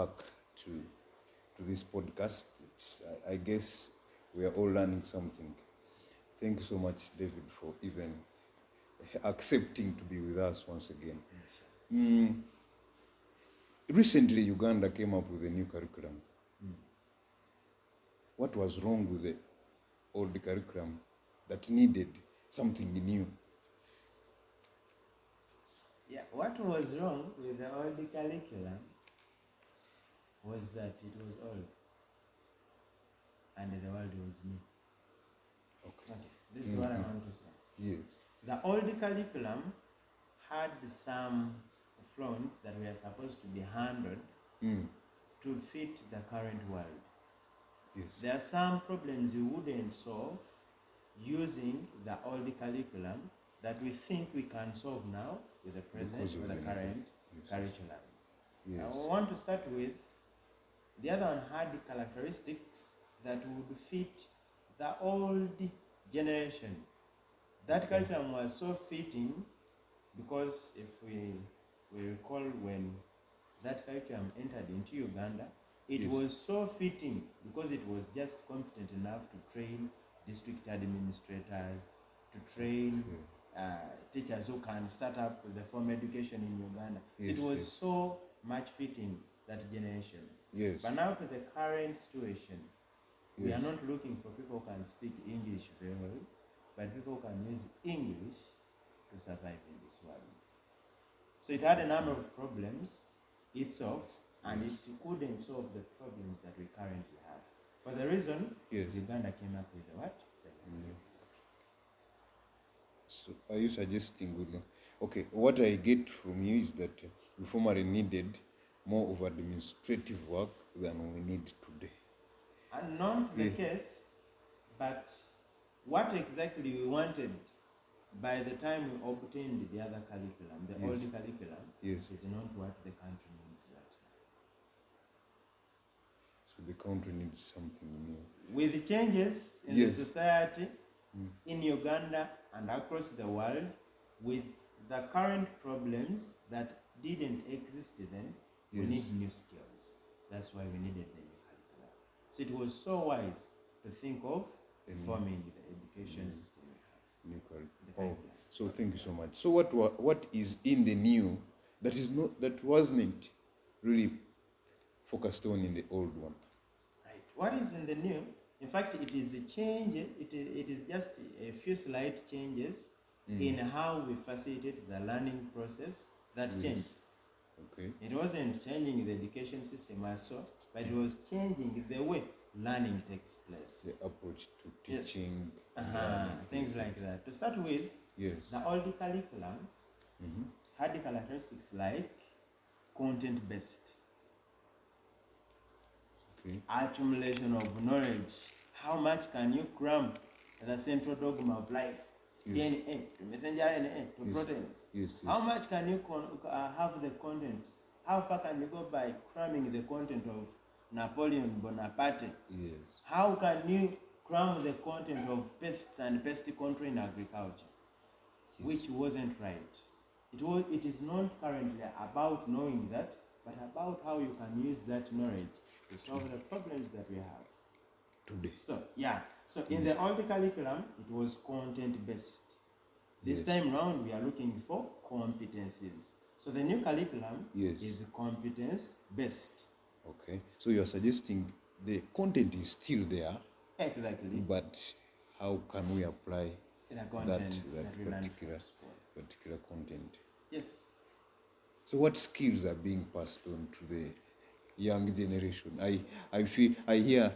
back to this podcast. I guess we are all learning something. Thank you so much, David, for even accepting to be with us once again. Recently, Uganda came up with a new curriculum. What was wrong with the old curriculum that needed something new? Yeah, what was wrong with the old curriculum was that it was old and the world was new. Okay, this is what I want to say. Yes. The old curriculum had some flaws that were supposed to be handled to fit the current world. Yes. There are some problems you wouldn't solve using the old curriculum that we think we can solve now with the present or the current curriculum. Yes. I want to start with the other one had characteristics that would fit the old generation. That curriculum was so fitting because if we recall when that curriculum entered into Uganda, it was so fitting because it was just competent enough to train district administrators, to train teachers who can start up the formal education in Uganda. So it was so much fitting that generation. Yes. But now to the current situation, we are not looking for people who can speak English very well, but people who can use English to survive in this world. So it had a number of problems itself, and it couldn't solve the problems that we currently have. For the reason, Uganda came up with what? So are you suggesting, okay, what I get from you is that we formerly needed more of administrative work than we need today? And not the case, but what exactly we wanted by the time we obtained the other curriculum, the old curriculum, is not what the country needs right now. So the country needs something new. With the changes in the society, in Uganda and across the world, with the current problems that didn't exist then, we need new skills. That's why we needed the new curriculum. So it was so wise to think of reforming the education system we have. New curriculum. So thank you so much. So what is in the new that wasn't really focused on in the old one? Right. What is in the new? In fact, it is a change. It is just a few slight changes in how we facilitate the learning process that changed. Okay. It wasn't changing the education system as so, but it was changing the way learning takes place. The approach to teaching. Things like that. To start with, the old curriculum had characteristics like content-based. Accumulation of knowledge. How much can you cram the central dogma of life? DNA to messenger RNA to proteins. How much can you have the content? How far can you go by cramming the content of Napoleon Bonaparte? How can you cram the content of pests and pest control in agriculture? Which wasn't right. It is not currently about knowing that, but about how you can use that knowledge to solve the problems that we have today. So in the old curriculum, it was content-based. This time round, we are looking for competencies. So the new curriculum is competence-based. Okay. So you are suggesting the content is still there. Exactly. But how can we apply that particular content? Yes. So what skills are being passed on to the young generation? I hear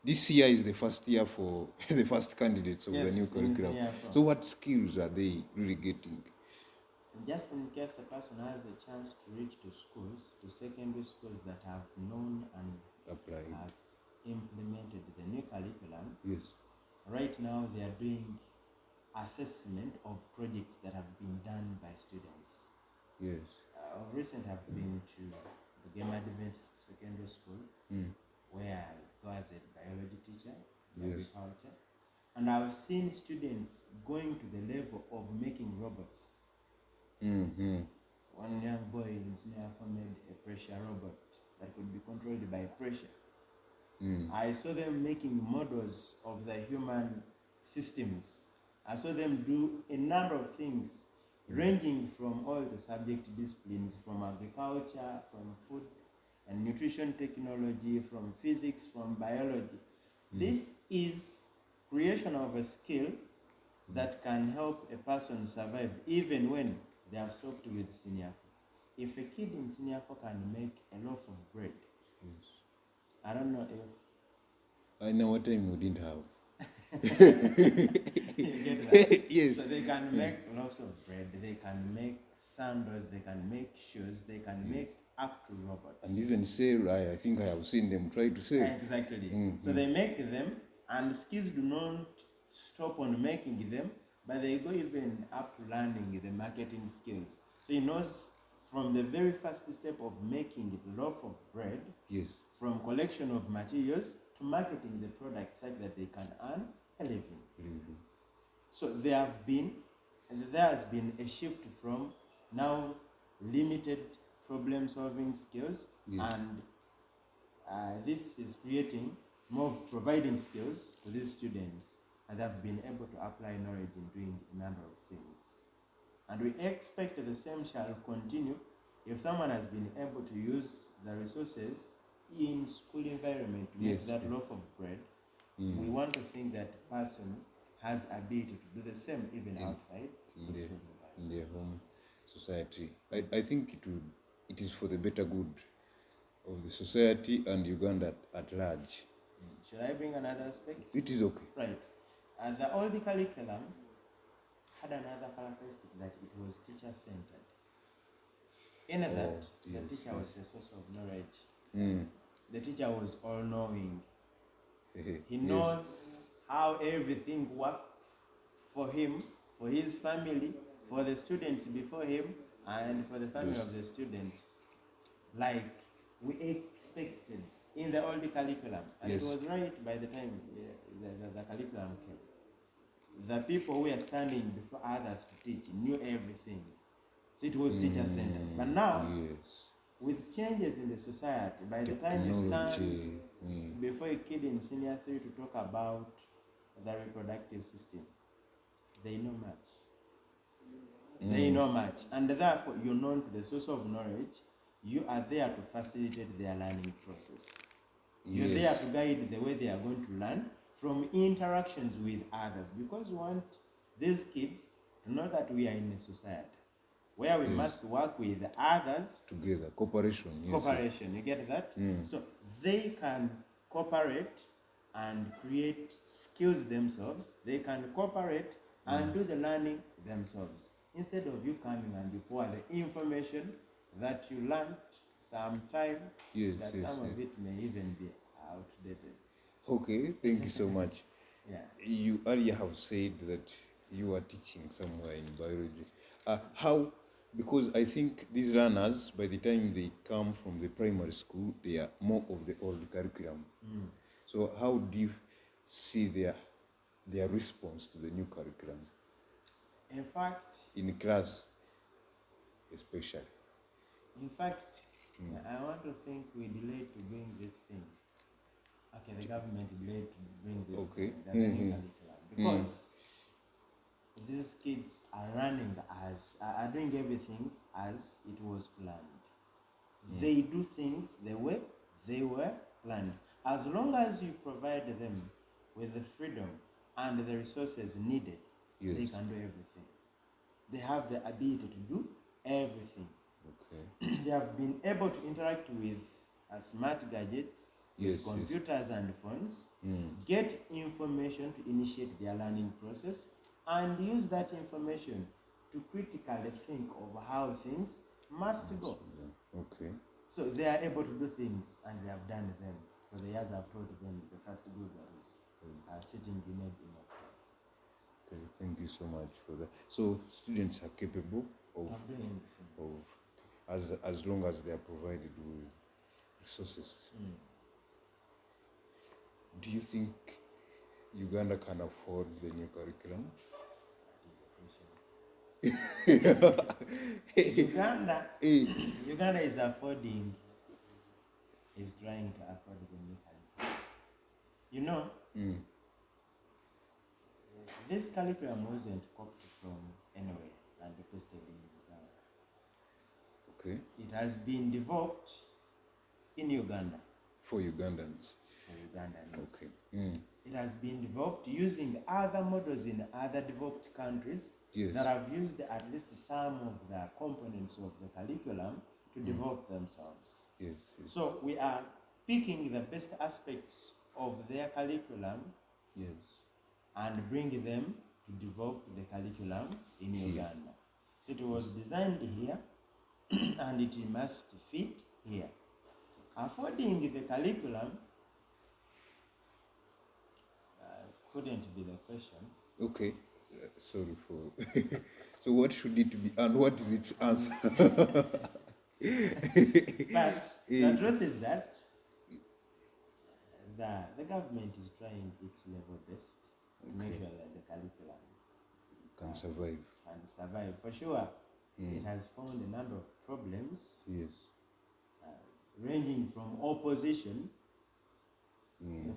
this year is the first year for the first candidates of the new curriculum. So what skills are they really getting? Just in case the person has a chance to reach to schools, to secondary schools that have known and have implemented the new curriculum. Right now they are doing assessment of projects that have been done by students. Recently I've been to the Game Adventist Secondary School, where I was a biology teacher, agriculture, and I've seen students going to the level of making robots. One young boy in senior made a pressure robot. that could be controlled by pressure. I saw them making models of the human systems. I saw them do a number of things, ranging from all the subject disciplines, from agriculture, from food and nutrition technology, from physics, from biology. This is creation of a skill that can help a person survive even when they have stopped with senior. If a kid in senior can make a loaf of bread, I don't know if I know what time we didn't have. you get that? Yes. So they can make loaves of bread, they can make sandals, they can make shoes, they can make up to robots. And even sail, I think I have seen them try to sail. Exactly. So they make them, and skills do not stop on making them, but they go even up to learning the marketing skills. So he knows from the very first step of making the loaf of bread, from collection of materials to marketing the product such that they can earn a living. So there has been a shift from now limited problem solving skills, and this is creating more providing skills to these students, and have been able to apply knowledge in doing a number of things. And we expect the same shall continue if someone has been able to use the resources in school environment to make that loaf of bread. We want to think that person has ability to do the same even outside the school environment. In their home society. I think it is for the better good of the society and Uganda at large. Should I bring another aspect? It is okay. Right. The old curriculum had another characteristic, that it was teacher-centered. In that, the teacher was the source of knowledge. The teacher was all-knowing. He knows how everything works for him, for his family, for the students before him, and for the family of the students, like we expected in the old curriculum. And it was right by the time the curriculum came. The people who were standing before others to teach knew everything. So it was teacher-centered. But now, with changes in the society, by the time you stand before a kid in senior 3 to talk about the reproductive system, they know much. They know much. And therefore, you're known to the source of knowledge. You are there to facilitate their learning process. You're there to guide the way they are going to learn from interactions with others, because we want these kids to know that we are in a society where we must work with others together. Cooperation. Cooperation, you get that? So they can cooperate and create skills themselves. They can cooperate and do the learning themselves, instead of you coming and you pour the information that you learned sometime, that some of it may even be outdated. Okay, thank you so much. You earlier have said that you are teaching somewhere in biology. How? Because I think these learners, by the time they come from the primary school, they are more of the old curriculum. So how do you see their response to the new curriculum? In fact, in class, especially. In fact, I want to think we delayed to bring this thing. Okay, the government delayed to bring this thing, the new curriculum, because these kids are running are doing everything as it was planned. They do things the way they were planned. As long as you provide them with the freedom and the resources needed, they can do everything. They have the ability to do everything. They have been able to interact with smart gadgets, with computers and phones, get information to initiate their learning process, and use that information to critically think of how things must go. So they are able to do things, and they have done them. For the years I've taught them, the first good ones are sitting in it. Okay, thank you so much for that. So students are capable of as long as they are provided with resources. Do you think Uganda can afford the new curriculum? Uganda is affording is trying to afford the new curriculum. You know, this curriculum wasn't copied from anywhere and pasted in Uganda. Okay. It has been developed in Uganda. For Ugandans. For Ugandans. Okay. It has been developed using other models in other developed countries Yes. that have used at least some of the components of the curriculum to develop themselves. Yes, yes. So we are picking the best aspects of their curriculum, yes, and bring them to develop the curriculum in Here. Uganda. So it was designed here and it must fit here. Affording the curriculum couldn't be the question. Okay. Sorry for. So what should it be, and what is its answer? But the truth is that the government is trying its level best to make sure that the curriculum can survive. Can survive. For sure, it has found a number of problems. Yes. Ranging from opposition,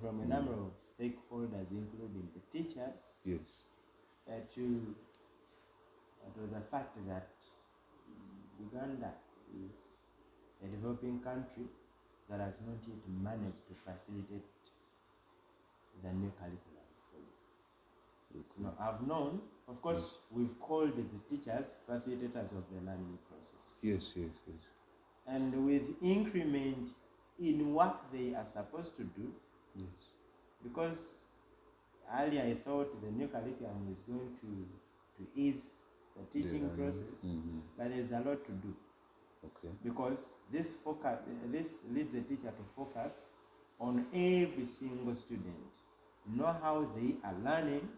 from a number of stakeholders, including the teachers, yes, to the fact that Uganda is a developing country that has not yet managed to facilitate the new curriculum fully. Okay. Now, I've known, of course, we've called the teachers facilitators of the learning process. Yes, yes, yes. And with increment in what they are supposed to do, yes, because earlier I thought the new curriculum is going to ease the teaching process, but there's a lot to do. Okay. Because this leads a teacher to focus on every single student, know how they are learning,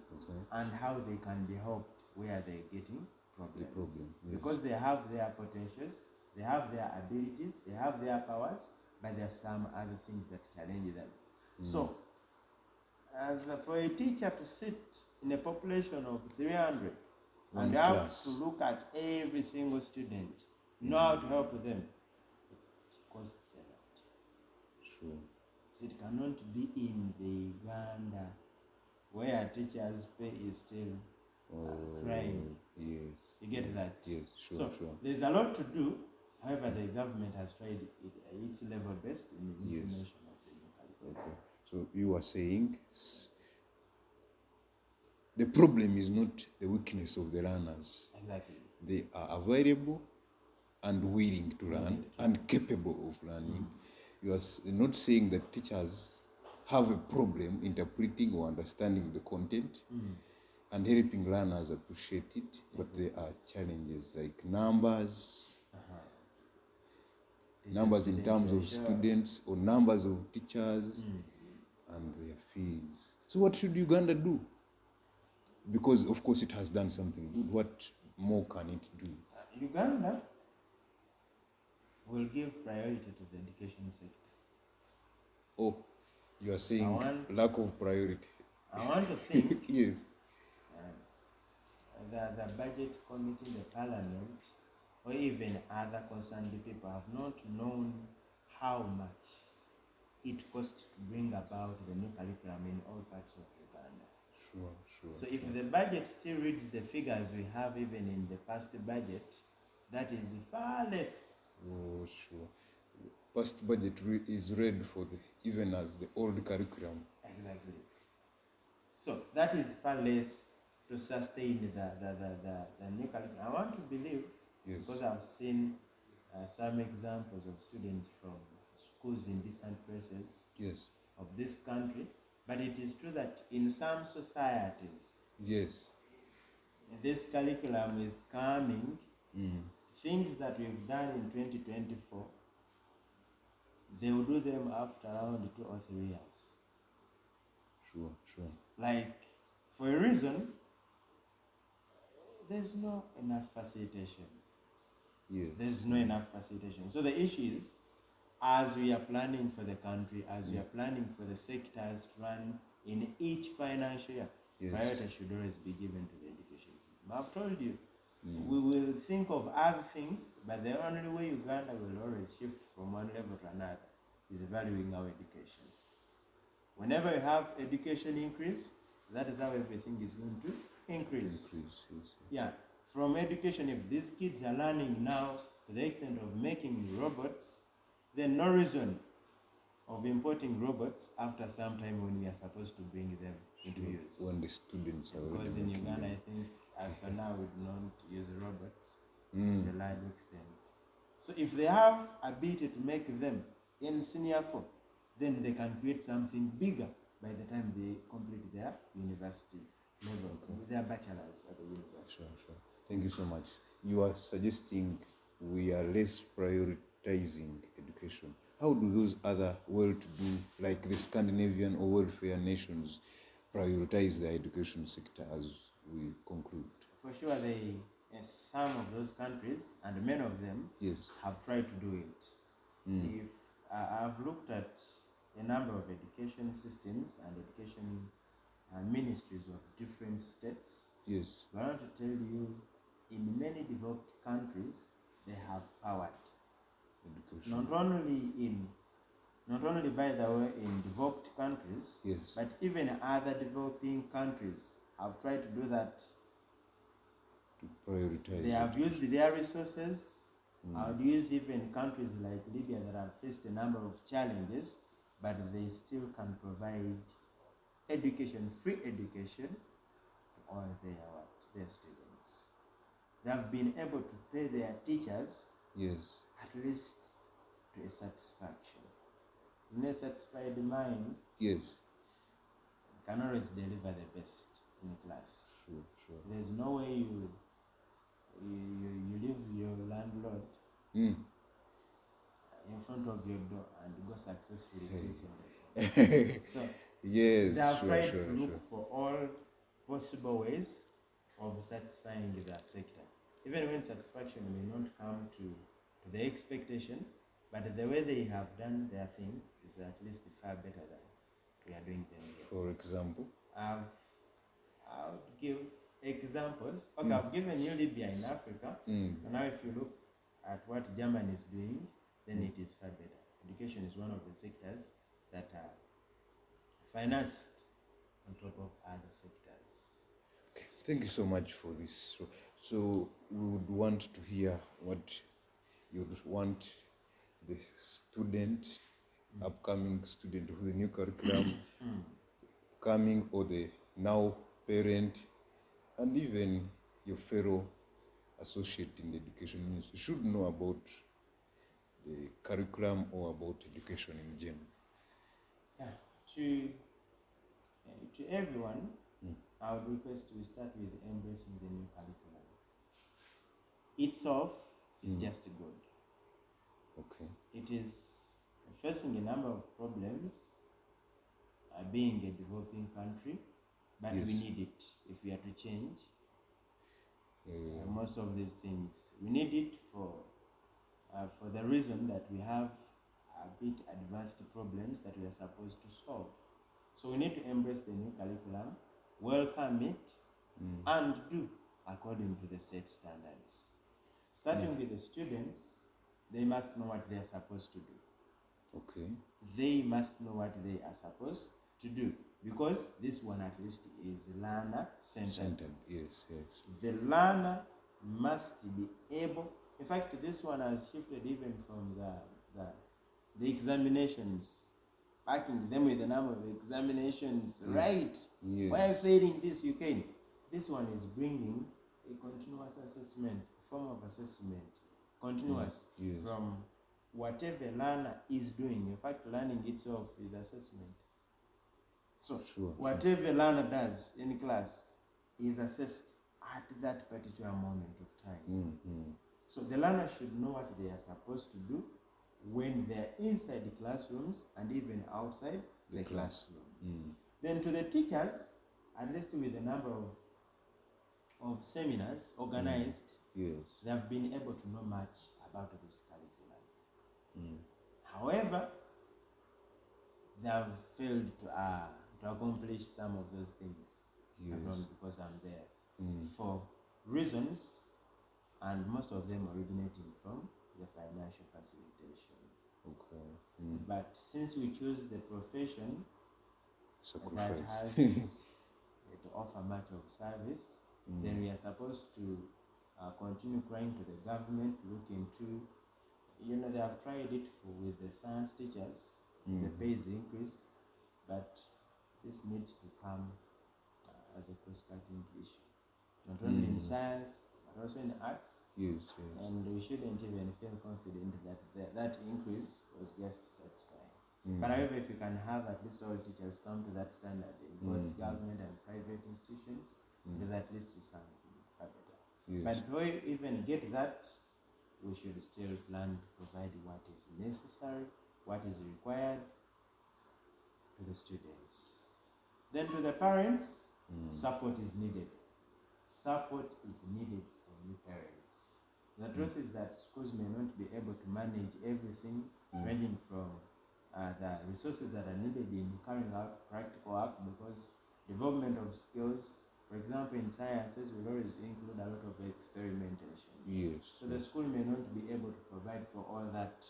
and how they can be helped where they're getting problems. Yes. Because they have their potentials, they have their abilities, they have their powers, but there are some other things that challenge them. So, for a teacher to sit in a population of 300 and have to look at every single student, know how to help them, it costs a lot. Sure. So it cannot be in the Uganda where teachers' pay is still crying. Yes. You get that? Yes, sure, so sure. There's a lot to do. However, the government has tried its level best in the implementation of the new curriculum. Okay. So you are saying the problem is not the weakness of the learners. Exactly. They are available and willing to learn and capable of learning. You are not saying that teachers have a problem interpreting or understanding the content and helping learners appreciate it, but there are challenges like numbers, numbers in terms of students or numbers of teachers and their fees. So what should Uganda do? Because of course it has done something good. What more can it do? Uganda will give priority to the education sector. Oh, you are saying lack of priority. I want to think yes. The budget committee, the parliament, or even other concerned people have not known how much it costs to bring about the new curriculum in all parts of Uganda. Sure. So if the budget still reads the figures we have even in the past budget, that is far less. Oh, sure. Past budget is read for even as the old curriculum. Exactly. So that is far less to sustain the new curriculum. I want to believe, because I've seen some examples of students from schools in distant places of this country, but it is true that in some societies, this curriculum is coming. Things that we've done in 2024, they will do them after around 2 or 3 years. Sure. Like, for a reason, there's not enough facilitation. There's not enough facilitation. So the issue is, as we are planning for the country, as we are planning for the sectors to run in each financial year, priority should always be given to the education system. I've told you, we will think of other things, but the only way Uganda will always shift from one level to another is valuing our education. Whenever you have education increase, that is how everything is going to increase. Yeah, from education, if these kids are learning now to the extent of making robots, then no reason of importing robots after some time when we are supposed to bring them into use. When the students are because in Uganda, I think, as per now, we do not use robots to a large extent. So if they have ability to make them in senior 4, then they can create something bigger by the time they complete their university level, their bachelor's at the university. Sure. Thank you so much. You are suggesting we are less prioritizing education. How do those other well-to-do, like the Scandinavian or welfare nations, prioritize their education sector as we conclude? For sure, some of those countries, and many of them, have tried to do it. If I've looked at a number of education systems and education ministries of different states, I want to tell you, in many developed countries, they have powered education. Not only by the way in developed countries, but even other developing countries have tried to do that. To prioritize. They have used their resources. I would use even countries like Libya that have faced a number of challenges, but they still can provide education, free education to all their students. They have been able to pay their teachers at least to a satisfaction. In a satisfied mind, can always deliver the best in class. Sure. There's no way you leave your landlord in front of your door and go successfully teaching. So they have tried to look for all possible ways of satisfying the sector, even when satisfaction may not come to the expectation, but the way they have done their things is at least far better than we are doing them here. For example? I would give examples. Okay, I've given you Libya in Africa. And now if you look at what Germany is doing, then it is far better. Education is one of the sectors that are financed on top of other sectors. Okay. Thank you so much for this. So we would want to hear what you would want the student, upcoming student of the new curriculum, coming or the now parent, and even your fellow associate in the education ministry should know about the curriculum or about education in general. Yeah, to everyone, I would request we start with embracing the new curriculum. Itself is just good. Okay. It is facing a number of problems, being a developing country, but we need it if we are to change most of these things. We need it for the reason that we have a bit advanced problems that we are supposed to solve. So we need to embrace the new curriculum, welcome it, and do according to the set standards. Starting with the students, they must know what they are supposed to do. Okay. They must know what they are supposed to do, because this one at least is learner-centered. Yes. The learner must be able, in fact, this one has shifted even from the examinations, packing them with the number of examinations, right? Yes. Why are you failing this? You can. This one is bringing a continuous assessment, form of assessment, continuous from whatever learner is doing. In fact, learning itself is assessment. So whatever learner does in class is assessed at that particular moment of time. So the learner should know what they are supposed to do when they're inside the classrooms and even outside the classroom. Then to the teachers, at least with a number of seminars organized, they have been able to know much about this curriculum. However, they have failed to accomplish some of those things, because I'm there, for reasons, and most of them originating from the financial facilitation. Okay. But since we choose the profession Sacrifice. that has to offer much of service, then we are supposed to continue crying to the government to look into. They have tried it with the science teachers. The pay is increased, but this needs to come as a cross-cutting issue, not only in science but also in arts. Yes. And we shouldn't even feel confident that that increase was just satisfying. But however, if you can have at least all teachers come to that standard in both government and private institutions, there's at least something far better. Yes. But before you even get that, we should still plan to provide what is necessary, what is required to the students. Then to the parents, support is needed. Support is needed from you parents. The truth is that schools may not be able to manage everything, ranging from the resources that are needed in carrying out practical work, because development of skills, for example, in sciences, will always include a lot of experimentation. Yes. So the school may not be able to provide for all that.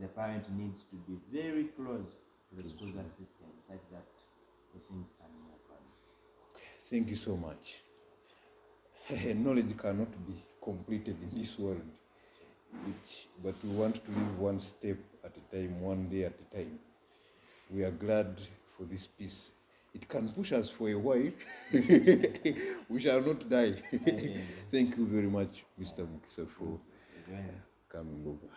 The parent needs to be very close to the school's assistance, such that the things can move on. Okay. Thank you so much. Knowledge cannot be completed in this world, but we want to live one step at a time, one day at a time. We are glad for this peace. It can push us for a while. We shall not die. Thank you very much, Mr. Mukisa, for coming over.